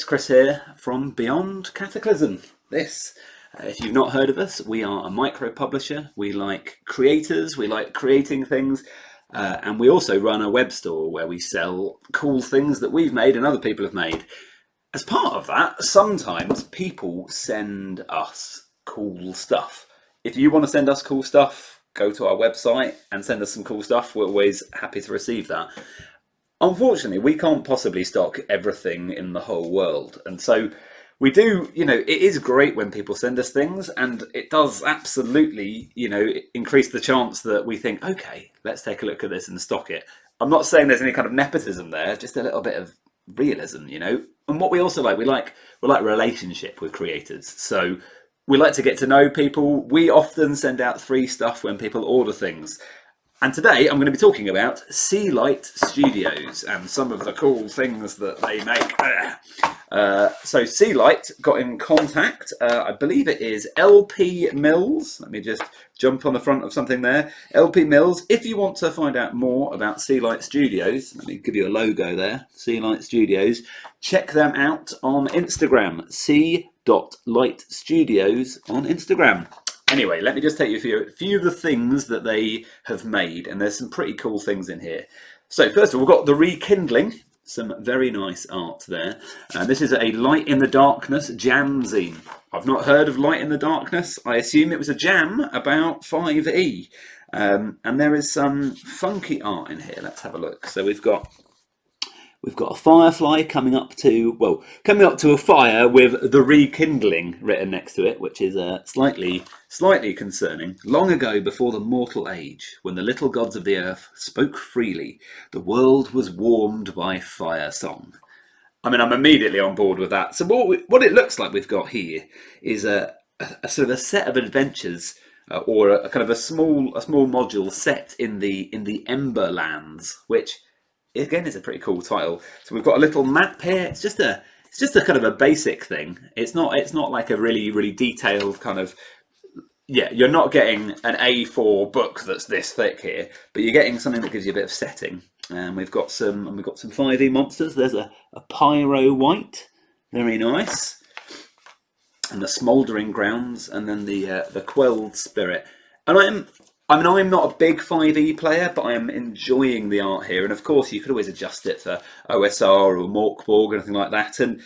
it's Chris here from Beyond Cataclysm. If you've not heard of us, we are a micro publisher. We like creators, we like creating things, and we also run a web store where we sell cool things that we've made and other people have made. As part of that, sometimes people send us cool stuff. If you want to send us cool stuff, go to our website and send us some cool stuff. We're always happy to receive that. Unfortunately, we can't possibly stock everything in the whole world. And so we do, it is great when people send us things, and it does absolutely, increase the chance that we think, okay, let's take a look at this and stock it. I'm not saying there's any kind of nepotism there, just a little bit of realism, And what we also like, we like relationship with creators. So we like to get to know people. We often send out free stuff when people order things. And today I'm going to be talking about Sealight Studios and some of the cool things that they make. So Sealight got in contact, I believe it is LP Mills. Let me just jump on the front of something there. LP Mills. If you want to find out more about Sealight Studios, let me give you a logo there, Sealight Studios. Check them out on Instagram, c.lightstudios on Instagram. Anyway, let me just take you through a few of the things that they have made, and there's some pretty cool things in here. So first of all, we've got the Rekindling, some very nice art there. And this is a Light in the Darkness jam zine. I've not heard of Light in the Darkness. I assume it was a jam about 5e. And there is some funky art in here. Let's have a look. So we've got a firefly coming up to a fire with the Rekindling written next to it, which is slightly concerning. Long ago, before the mortal age, when the little gods of the earth spoke freely, the world was warmed by fire song. I mean, I'm immediately on board with that. So what it looks like we've got here is a sort of a set of adventures, or a kind of a small module set in the Emberlands, which again is a pretty cool title. So we've got a little map here. It's just a kind of a basic thing. It's not like a really detailed kind of, you're not getting an A4 book that's this thick here, but you're getting something that gives you a bit of setting. And we've got some 5e monsters. There's a Pyro White, very nice, and the Smouldering Grounds, and then the Quelled Spirit. And I'm not a big 5e player, but I am enjoying the art here. And of course, you could always adjust it for OSR or Morkborg or anything like that. And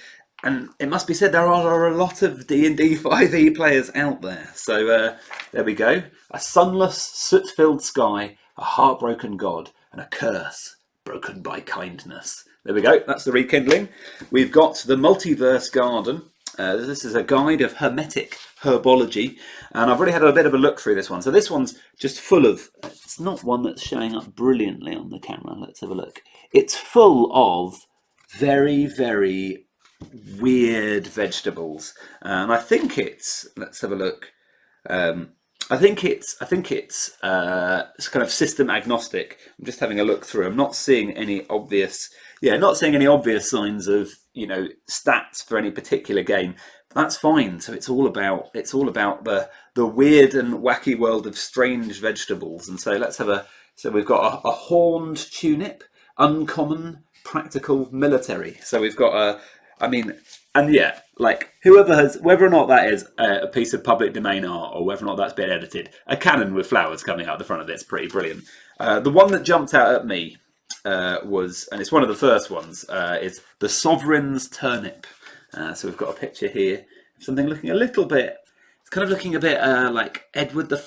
it must be said, there are a lot of D&D 5e players out there. So there we go. A sunless, soot-filled sky, a heartbroken god, and a curse broken by kindness. There we go. That's the Rekindling. We've got the Multiversal Garden. This is a guide of hermetic herbology, and I've already had a bit of a look through this one. So this one's just full of, it's not one that's showing up brilliantly on the camera. Let's have a look. It's full of very, very weird vegetables, and I think it's, let's have a look. I think it's kind of system agnostic. I'm just having a look through. I'm not seeing any obvious signs of stats for any particular game. That's fine. So it's all about the weird and wacky world of strange vegetables. And so let's have so we've got a horned tunip, uncommon, practical, military. So we've got whether or not that is a piece of public domain art or whether or not that's been edited, a cannon with flowers coming out the front of it's pretty brilliant. The one that jumped out at me was, and it's one of the first ones, is the Sovereign's Turnip. So we've got a picture here of something looking a little bit, it's kind of looking a bit like Edward the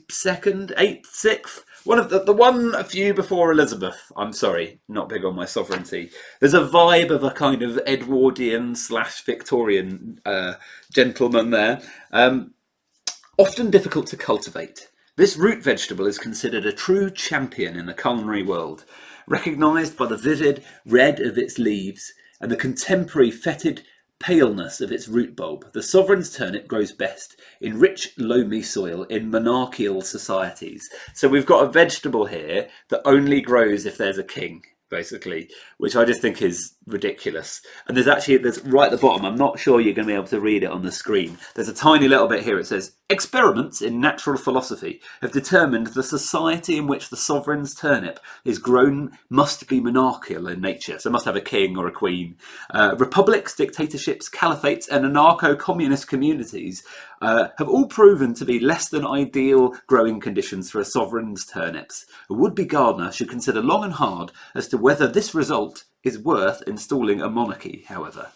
Second, 8th, 6th. One of the one a few before Elizabeth. I'm sorry, not big on my sovereignty. There's a vibe of a kind of Edwardian / Victorian gentleman there. Often difficult to cultivate, this root vegetable is considered a true champion in the culinary world, recognised by the vivid red of its leaves and the contemporary fetid paleness of its root bulb. The sovereign's turnip grows best in rich, loamy soil in monarchical societies. So we've got a vegetable here that only grows if there's a king, basically, which I just think is ridiculous. And there's right at the bottom, I'm not sure you're going to be able to read it on the screen. There's a tiny little bit here. It says, experiments in natural philosophy have determined the society in which the sovereign's turnip is grown must be monarchical in nature. So it must have a king or a queen. Republics, dictatorships, caliphates, and anarcho-communist communities have all proven to be less than ideal growing conditions for a sovereign's turnips. A would-be gardener should consider long and hard as to whether this result is worth installing a monarchy, however.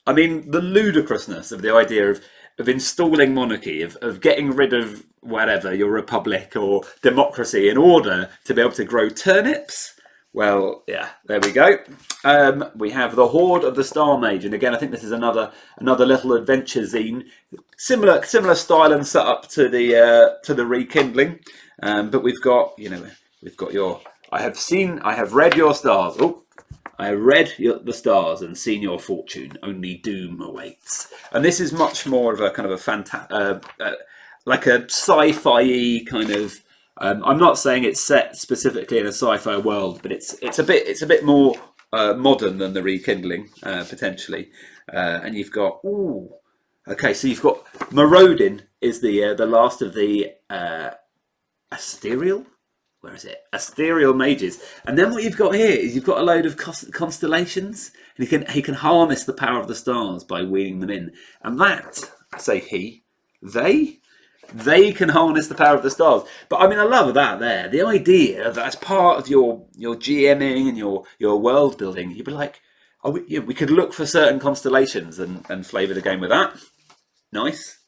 I mean, the ludicrousness of the idea of installing monarchy, of getting rid of whatever, your republic or democracy in order to be able to grow turnips. Well, yeah, there we go. We have the Hoard of the Star Mage, and again, I think this is another little adventure zine, similar style and setup to the Rekindling, but we've got your. I have read your stars. Oh, I have read the stars and seen your fortune. Only doom awaits. And this is much more of a kind of a like a sci-fi kind of. I'm not saying it's set specifically in a sci-fi world, but it's a bit more modern than the Rekindling potentially. And you've got okay, so you've got Marauding is the last of the Asterial. Where is it? Asterial mages. And then what you've got here is you've got a load of constellations, and he can harness the power of the stars by weaving them in. And that, I say they can harness the power of the stars. But I mean, I love that there. The idea that as part of your GMing and your world building, you'd be like, we could look for certain constellations and flavour the game with that. Nice.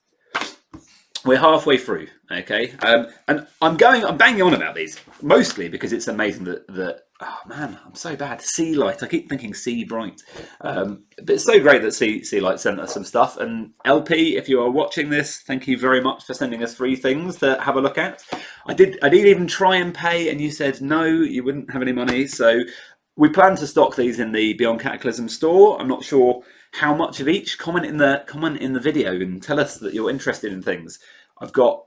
We're halfway through, okay, and I'm banging on about these mostly because it's amazing that oh man, I'm so bad. Sealight, I keep thinking Sea Bright, but it's so great that Sealight sent us some stuff. And LP, if you are watching this, thank you very much for sending us 3 things to have a look at. I did even try and pay, and you said no, you wouldn't have any money. So we plan to stock these in the Beyond Cataclysm store. I'm not sure how much of each. Comment in the video and tell us that you're interested in things. I've got,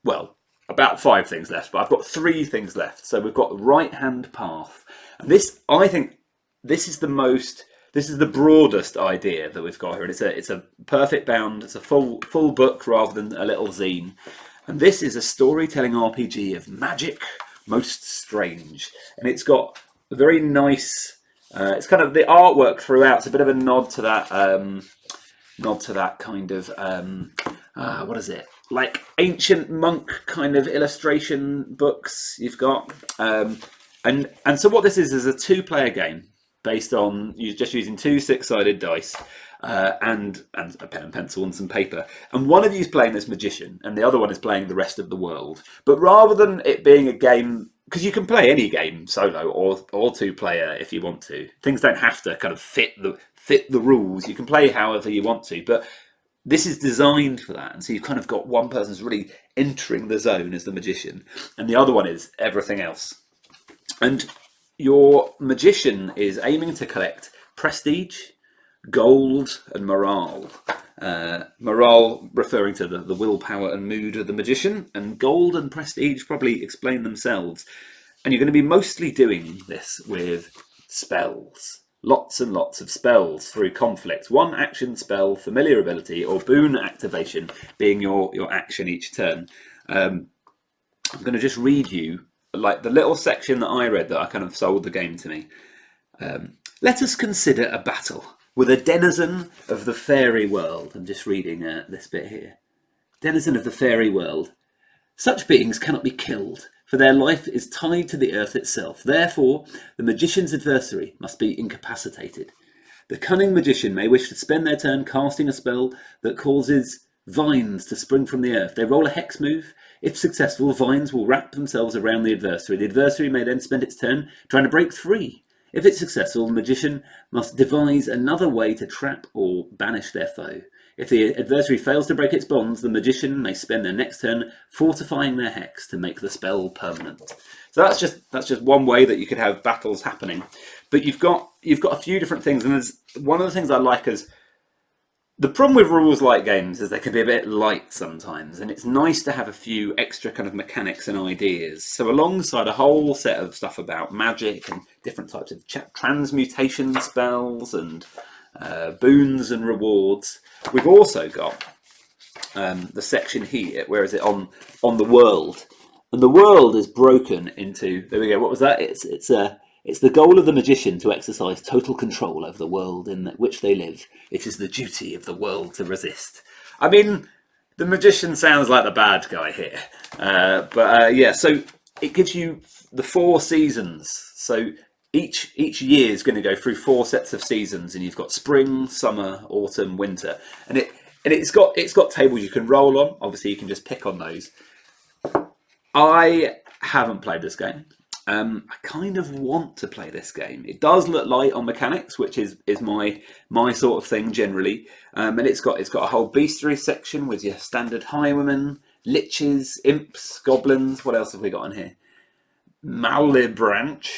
well, about 5 things left, but I've got 3 things left. So we've got the Right Hand Path, and this, I think, this is the broadest idea that we've got here, and it's a perfect bound. It's a full book rather than a little zine, and this is a storytelling RPG of magic, most strange, and it's got a very nice. It's kind of the artwork throughout. It's a bit of a nod to that kind of what is it? Like ancient monk kind of illustration books you've got, and so what this is a 2-player game based on you just using 2 6-sided dice and a pen and pencil and some paper, and one of you is playing this magician and the other one is playing the rest of the world. But rather than it being a game, because you can play any game solo or 2-player if you want to, things don't have to kind of fit the rules. You can play however you want to, but this is designed for that. And so you've kind of got one person's really entering the zone as the magician, and the other one is everything else. And your magician is aiming to collect prestige, gold, and morale. Morale referring to the willpower and mood of the magician, and gold and prestige probably explain themselves. And you're going to be mostly doing this with spells. Lots and lots of spells through conflict. 1 action spell, familiar ability, or boon activation being your action each turn. I'm going to just read you like the little section that I read that I kind of sold the game to me. Let us consider a battle with a denizen of the fairy world. I'm just reading this bit here. Denizen of the fairy world. Such beings cannot be killed, for their life is tied to the earth itself. Therefore, the magician's adversary must be incapacitated. The cunning magician may wish to spend their turn casting a spell that causes vines to spring from the earth. They roll a hex move. If successful, vines will wrap themselves around the adversary. The adversary may then spend its turn trying to break free. If it's successful, the magician must devise another way to trap or banish their foe. If the adversary fails to break its bonds, the magician may spend their next turn fortifying their hex to make the spell permanent. So that's just one way that you could have battles happening. But you've got a few different things, and there's one of the things I like is The problem with rules light games is they can be a bit light sometimes, and it's nice to have a few extra kind of mechanics and ideas. So alongside a whole set of stuff about magic and different types of transmutation spells and boons and rewards, we've also got the section here, where is it, on the world. And the world is broken into, there we go, what was that? It's the goal of the magician to exercise total control over the world in which they live. It is the duty of the world to resist. I mean, the magician sounds like the bad guy here. Yeah, so it gives you the 4 seasons. So each year is going to go through 4 sets of seasons, and you've got spring, summer, autumn, winter. And it's got tables you can roll on. Obviously, you can just pick on those. I haven't played this game. I kind of want to play this game. It does look light on mechanics, which is my sort of thing generally. And it's got a whole bestiary section with your standard highwaymen, liches, imps, goblins. What else have we got on here? Malibranch,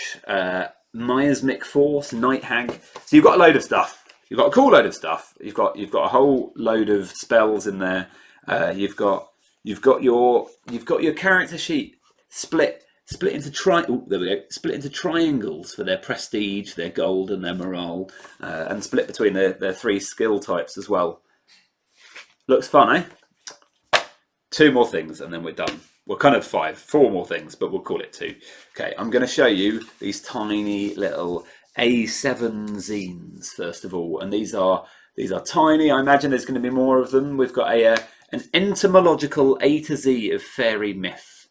miasmic force, night hag. So you've got a load of stuff. You've got a cool load of stuff. You've got a whole load of spells in there. You've got your character sheet split into split into triangles for their prestige, their gold, and their morale, and split between their 3 skill types as well. Looks fun, eh? 2 more things and then we're done. Well, kind of 4 more things, but we'll call it 2. Okay, I'm going to show you these tiny little A7 zines first of all, and these are tiny. I imagine there's going to be more of them. We've got an entomological A to Z of fairy myth.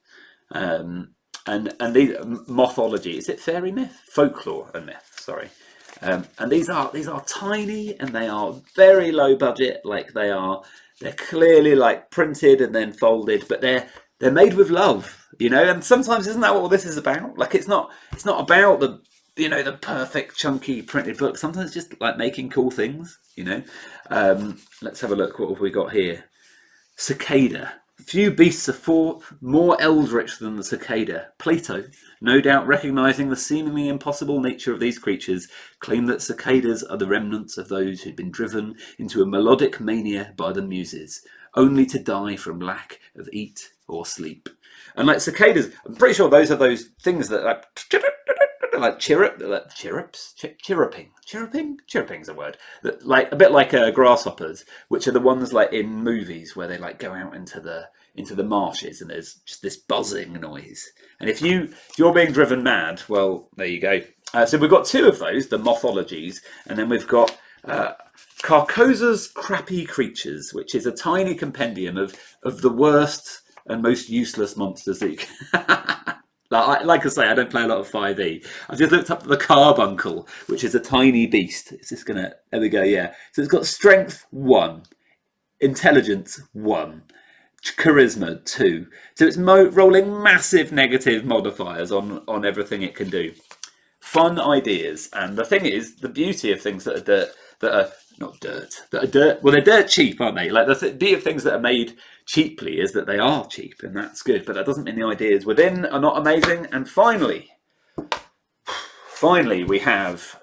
And these mythology, is it fairy myth? Folklore and myth, sorry. And these are tiny, and they are very low budget. Like they're clearly like printed and then folded, but they're made with love, you know. And sometimes isn't that what all this is about? Like it's not about the perfect chunky printed book. Sometimes it's just like making cool things, you know. Let's have a look. What have we got here? Cicada. Few beasts are more eldritch than the cicada. Plato, no doubt recognizing the seemingly impossible nature of these creatures, claimed that cicadas are the remnants of those who'd been driven into a melodic mania by the muses, only to die from lack of eat or sleep. And like cicadas, I'm pretty sure those are those things that like chirruping's a word, that like a bit like grasshoppers, which are the ones like in movies where they like go out into the marshes and there's just this buzzing noise. And if you're being driven mad, well, there you go. So we've got 2 of those, the mythologies, and then we've got Carcosa's Crappy Creatures, which is a tiny compendium of the worst and most useless monsters that you can. Like I say, I don't play a lot of 5e. I've just looked up the Carbuncle, which is a tiny beast. It's just gonna, there we go, yeah. So it's got strength 1, intelligence 1, charisma 2. So it's rolling massive negative modifiers on everything it can do. Fun ideas. And the thing is, the beauty of things that are well, they're dirt cheap, aren't they? Like the beauty of things that are made cheaply is that they are cheap, and that's good, but that doesn't mean the ideas within are not amazing. And finally we have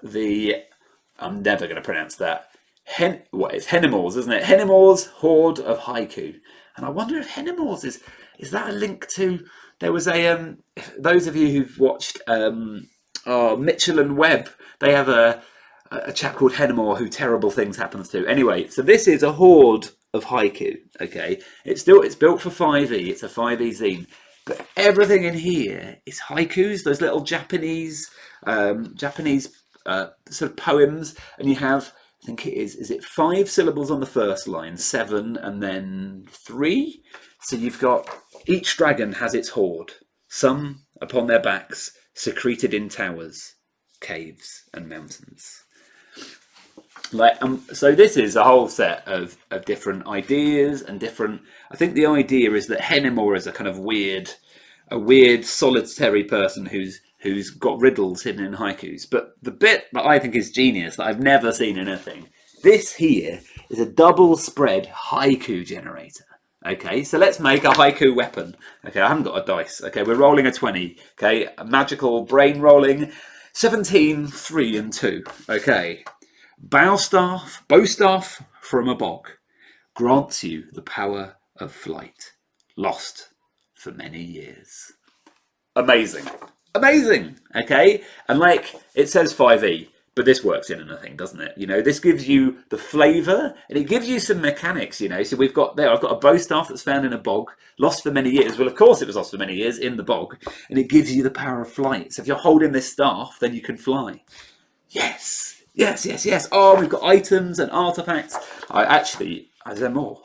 I'm never going to pronounce that, it's Hennimore's, isn't it? Hennimore's Hoard of Haiku. And I wonder if Hennimore's is that a link to, there was those of you who've watched Mitchell and Webb, they have a chap called Hennimore who terrible things happens to. Anyway, so this is a Hoard of Haiku. Okay, it's built for 5e. It's a 5e zine, but everything in here is haikus. Those little Japanese sort of poems, and you have, I think is it 5 syllables on the first line, 7, and then 3. So you've got, each dragon has its hoard. Some upon their backs, secreted in towers, caves, and mountains. So this is a whole set of different ideas and different. I think the idea is that Hennimore is a kind of weird solitary person who's got riddles hidden in haikus. But the bit that I think is genius, that I've never seen in anything, this here is a double spread haiku generator. Okay, so let's make a haiku weapon. Okay, I haven't got a dice. Okay, we're rolling a 20. Okay, a magical brain rolling. 17, 3, and 2. Okay. Bowstaff, from a bog, grants you the power of flight, lost for many years. Amazing. Amazing. Okay. And like it says 5e, but this works in anything, doesn't it? You know, this gives you the flavour and it gives you some mechanics, you know. So we've got there, I've got a bow staff that's found in a bog, lost for many years. Well, of course it was lost for many years in the bog, and it gives you the power of flight. So if you're holding this staff, then you can fly. Yes. Yes, yes, yes. Oh, we've got items and artifacts. Is there more?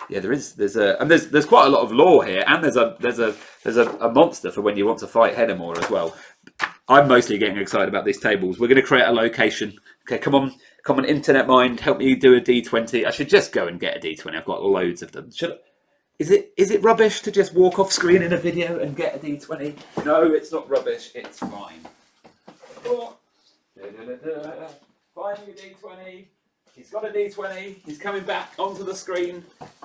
Yeah, there is. There's quite a lot of lore here, and there's a monster for when you want to fight Hennimore as well. I'm mostly getting excited about these tables. We're going to create a location. Okay, come on, internet mind, help me do a D20. I should just go and get a D20. I've got loads of them. Is it rubbish to just walk off screen in a video and get a D20? No, it's not rubbish. It's fine. Oh. Find your D20. He's got a D20. He's coming back onto the screen.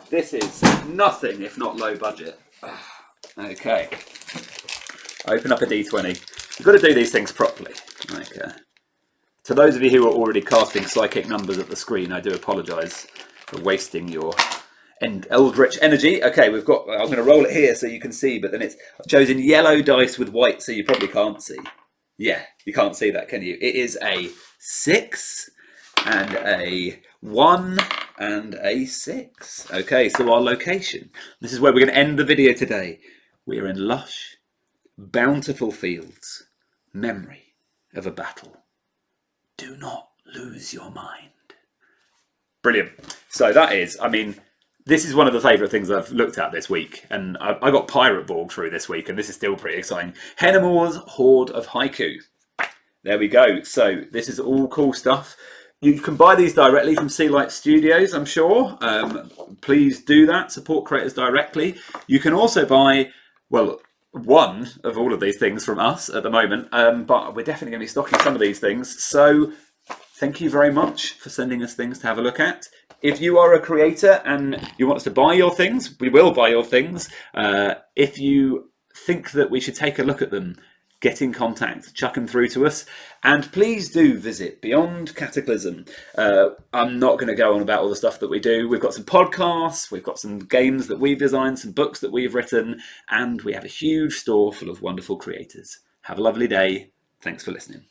This is nothing if not low budget. Okay. Open up a D20. You've got to do these things properly. Okay. To those of you who are already casting psychic numbers at the screen, I do apologise for wasting your eldritch energy. Okay, I'm going to roll it here so you can see, but then I've chosen yellow dice with white, so you probably can't see. Yeah, you can't see that, can you? It is a 6 and a 1 and a 6. Okay, so our location. This is where we're going to end the video today. We are in lush, bountiful fields, memory of a battle. Do not lose your mind. Brilliant. So that is, this is one of the favourite things I've looked at this week, and I got Pirate Borg through this week, and this is still pretty exciting. Hennimore's Hoard of Haiku. There we go. So this is all cool stuff. You can buy these directly from Sealight Studios, I'm sure. Please do that. Support creators directly. You can also buy, well, one of all of these things from us at the moment, but we're definitely going to be stocking some of these things. So thank you very much for sending us things to have a look at. If you are a creator and you want us to buy your things, we will buy your things. If you think that we should take a look at them, get in contact, chuck them through to us. And please do visit Beyond Cataclysm. I'm not going to go on about all the stuff that we do. We've got some podcasts, we've got some games that we've designed, some books that we've written, and we have a huge store full of wonderful creators. Have a lovely day. Thanks for listening.